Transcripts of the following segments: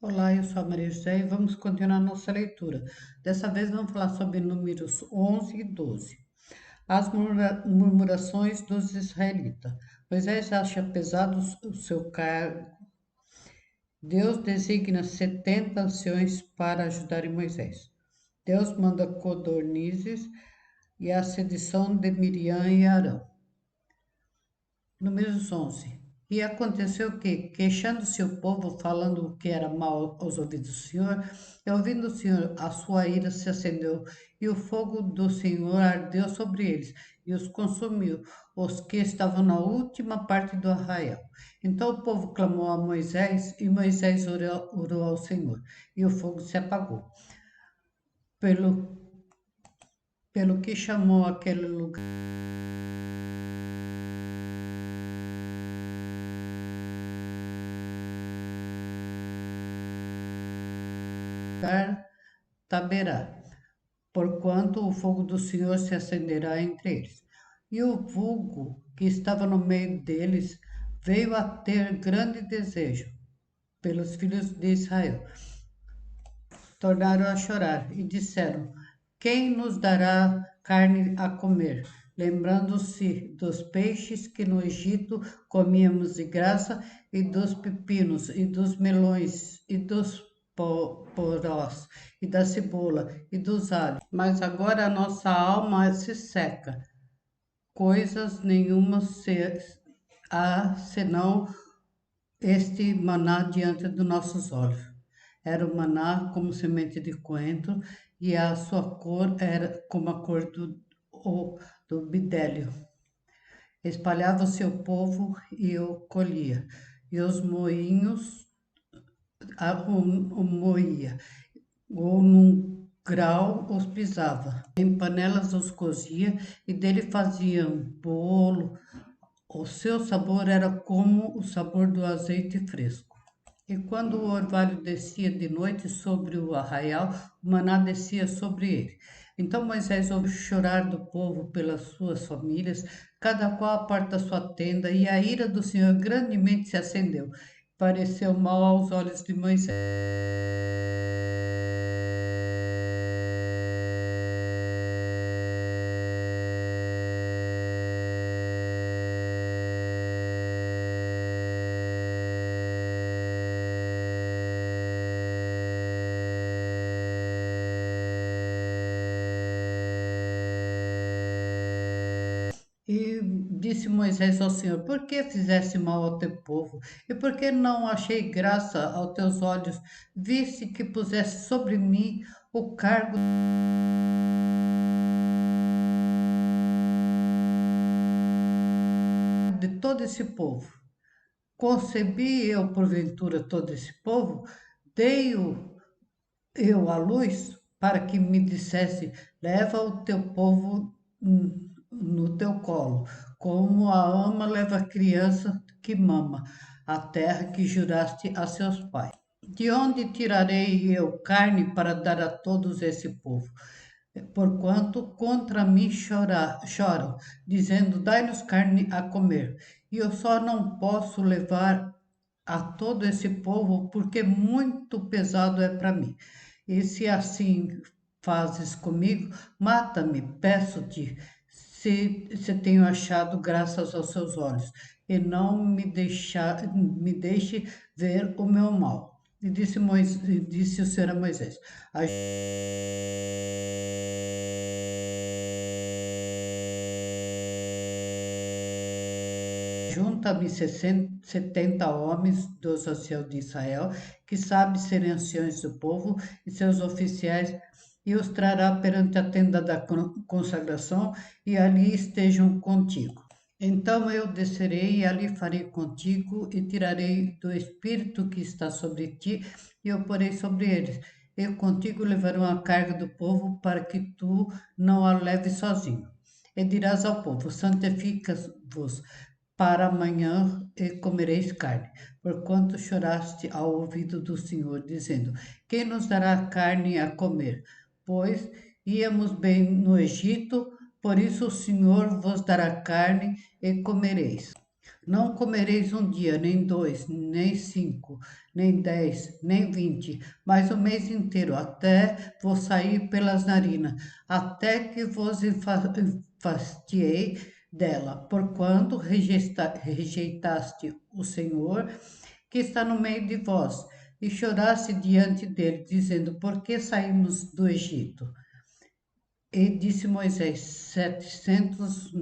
Olá, eu sou a Maria José e vamos continuar nossa leitura. Dessa vez vamos falar sobre números 11 e 12. As murmurações dos israelitas. Moisés acha pesado o seu cargo. Deus designa 70 anciões para ajudarem Moisés. Deus manda codornizes e a sedição de Miriam e Arão. Números 11. E aconteceu que, queixando-se o povo, falando o que era mal aos ouvidos do Senhor, e ouvindo o Senhor, a sua ira se acendeu, e o fogo do Senhor ardeu sobre eles, e os consumiu, os que estavam na última parte do arraial. Então o povo clamou a Moisés, e Moisés orou ao Senhor, e o fogo se apagou. Pelo que chamou aquele lugar Taberá, porquanto o fogo do Senhor se acenderá entre eles. E o vulgo que estava no meio deles veio a ter grande desejo pelos filhos de Israel. Tornaram a chorar e disseram: Quem nos dará carne a comer? Lembrando-se dos peixes que no Egito comíamos de graça, e dos pepinos, e dos melões, e dos porós, e da cebola, e dos alhos. Mas agora a nossa alma se seca, coisas nenhuma há senão este maná diante dos nossos olhos. Era o maná como semente de coentro e a sua cor era como a cor do bidélio. Espalhava-se o povo e o colhia, e os moinhos o moía, ou num grau os pisava. Em panelas os cozia e dele faziam bolo. O seu sabor era como o sabor do azeite fresco. E quando o orvalho descia de noite sobre o arraial, o maná descia sobre ele. Então Moisés ouviu chorar do povo pelas suas famílias, cada qual à porta da sua tenda, e a ira do Senhor grandemente se acendeu. Pareceu mal aos olhos de Moisés. E disse Moisés ao Senhor: Por que fizeste mal ao teu povo? E por que não achei graça aos teus olhos, viste que puseste sobre mim o cargo de todo esse povo? Concebi eu, porventura, todo esse povo? Dei-o eu à luz para que me dissesse: Leva o teu povo no teu colo, como a ama leva a criança que mama, a terra que juraste a seus pais. De onde tirarei eu carne para dar a todos esse povo? Porquanto contra mim choram, dizendo: Dai-nos carne a comer. E eu só não posso levar a todo esse povo, porque muito pesado é para mim. E se assim fazes comigo, mata-me, peço-te, se tenho achado graças aos seus olhos, e não me deixe ver o meu mal. E disse o Senhor a Moisés: Junta-me 70 homens dos anciãos de Israel, que sabem serem anciões do povo, e seus oficiais, e os trará perante a tenda da consagração, e ali estejam contigo. Então eu descerei e ali farei contigo, e tirarei do espírito que está sobre ti, e o porei sobre eles. E contigo levarão a carga do povo, para que tu não a leves sozinho. E dirás ao povo: Santifica-vos para amanhã e comereis carne, porquanto choraste ao ouvido do Senhor, dizendo: Quem nos dará carne a comer? Pois íamos bem no Egito, por isso o Senhor vos dará carne e comereis. Não comereis um dia, nem dois, nem cinco, nem 10, nem 20, mas o mês inteiro, até vos sair pelas narinas, até que vos enfastiei dela, porquanto rejeitaste o Senhor que está no meio de vós, e choraste diante dele, dizendo: Por que saímos do Egito? E disse Moisés: 600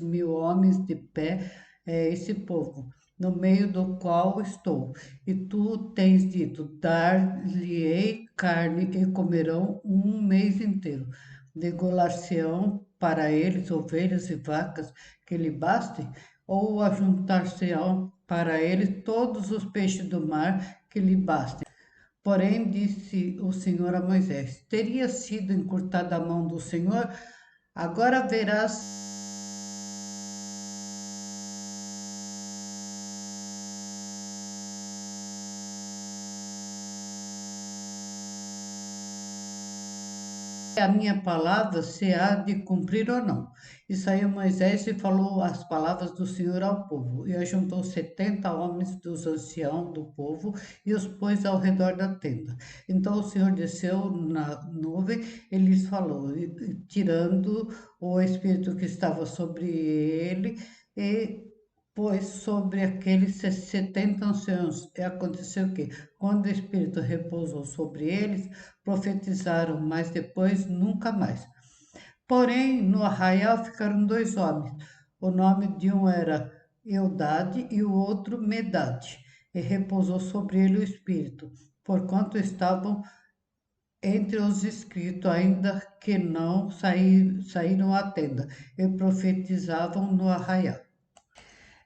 mil homens de pé é esse povo, no meio do qual estou. E tu tens dito: Dar-lhe-ei carne e comerão um mês inteiro. Degolar-se-ão para eles ovelhas e vacas que lhe bastem, ou ajuntar-se-ão para eles todos os peixes do mar que lhe bastem. Porém, disse o Senhor a Moisés: Teria sido encurtada a mão do Senhor? Agora verás a minha palavra se há de cumprir ou não. E saiu Moisés e falou as palavras do Senhor ao povo. E ajuntou 70 homens dos anciãos do povo e os pôs ao redor da tenda. Então o Senhor desceu na nuvem e lhes falou, tirando o espírito que estava sobre ele, e pôs sobre aqueles 70 anciãos. E aconteceu que, quando o Espírito repousou sobre eles, profetizaram, mas depois nunca mais. Porém, no arraial ficaram dois homens. O nome de um era Eudade e o outro Medade. E repousou sobre ele o Espírito, porquanto estavam entre os inscritos, ainda que não saíram à tenda, e profetizavam no arraial.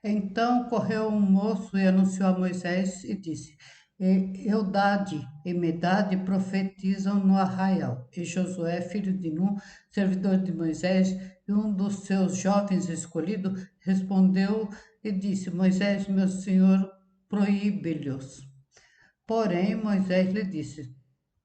Então correu um moço e anunciou a Moisés e disse: Eudade e Medade profetizam no arraial. E Josué, filho de Nun, servidor de Moisés, e um dos seus jovens escolhidos, respondeu e disse: Moisés, meu senhor, proíbe-lhes. Porém, Moisés lhe disse: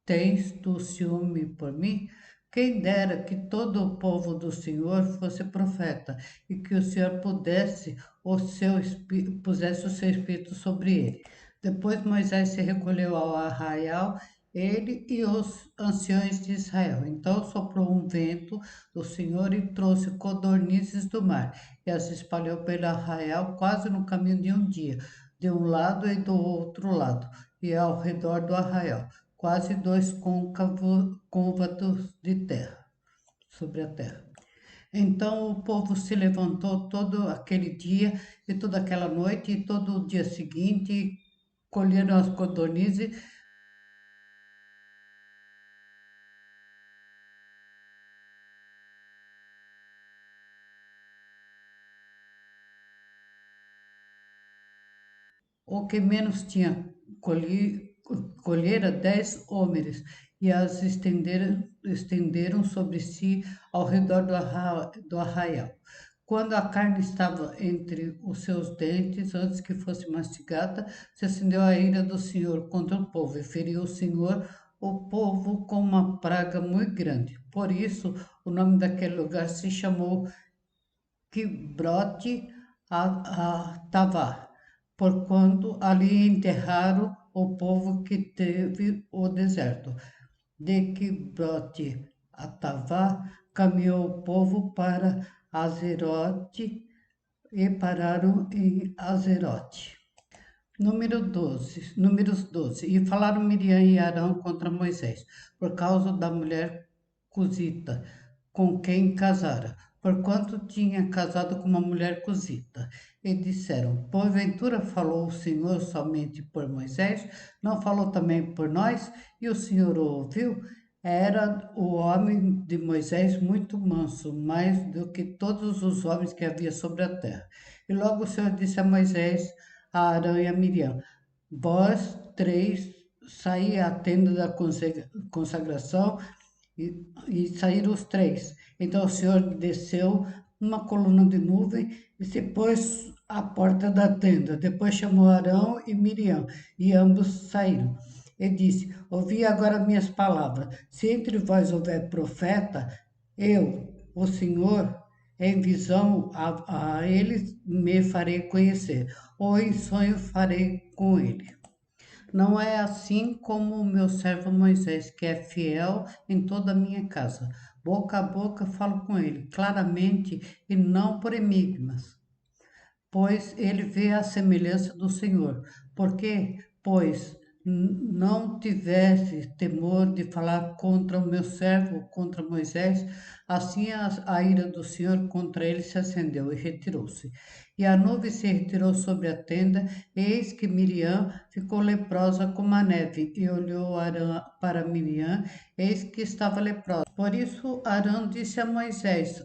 Tens tu ciúme por mim? Quem dera que todo o povo do Senhor fosse profeta e que o Senhor pusesse o seu espírito sobre ele. Depois Moisés se recolheu ao arraial, ele e os anciões de Israel. Então soprou um vento do Senhor e trouxe codornizes do mar e as espalhou pelo arraial quase no caminho de um dia, de um lado e do outro lado, e ao redor do arraial quase dois côvados de terra, sobre a terra. Então o povo se levantou todo aquele dia e toda aquela noite e todo o dia seguinte, colheram as codornizes. O que menos tinha colhera 10 homens e as estenderam sobre si ao redor do arraial. Quando a carne estava entre os seus dentes, antes que fosse mastigada, se acendeu a ira do Senhor contra o povo e feriu o Senhor o povo com uma praga muito grande. Por isso, o nome daquele lugar se chamou Quibrote Tavá, porquanto ali enterraram o povo que teve o deserto. De Quibrote Tavá caminhou o povo para Azerote e pararam em Azerote. Números 12. E falaram Miriam e Arão contra Moisés, por causa da mulher cusita, com quem casara, porquanto tinha casado com uma mulher cusita. E disseram: Porventura falou o Senhor somente por Moisés, não falou também por nós? E o Senhor o ouviu? Era o homem de Moisés muito manso, mais do que todos os homens que havia sobre a terra. E logo o Senhor disse a Moisés, a Arão e a Miriam: Vós três saí à tenda da consagração e saíram os três. Então o Senhor desceu uma coluna de nuvem e se pôs à porta da tenda. Depois chamou Arão e Miriam e ambos saíram. E disse: Ouvi agora minhas palavras. Se entre vós houver profeta, eu, o Senhor, em visão a ele me farei conhecer, ou em sonho farei com ele. Não é assim como o meu servo Moisés, que é fiel em toda a minha casa. Boca a boca falo com ele, claramente e não por enigmas, pois ele vê a semelhança do Senhor. Porque, pois, não tivesse temor de falar contra o meu servo, contra Moisés, assim a ira do Senhor contra ele se acendeu e retirou-se. E a nuvem se retirou sobre a tenda, e eis que Miriam ficou leprosa como a neve, e olhou Arão para Miriam, eis que estava leprosa. Por isso Arão disse a Moisés: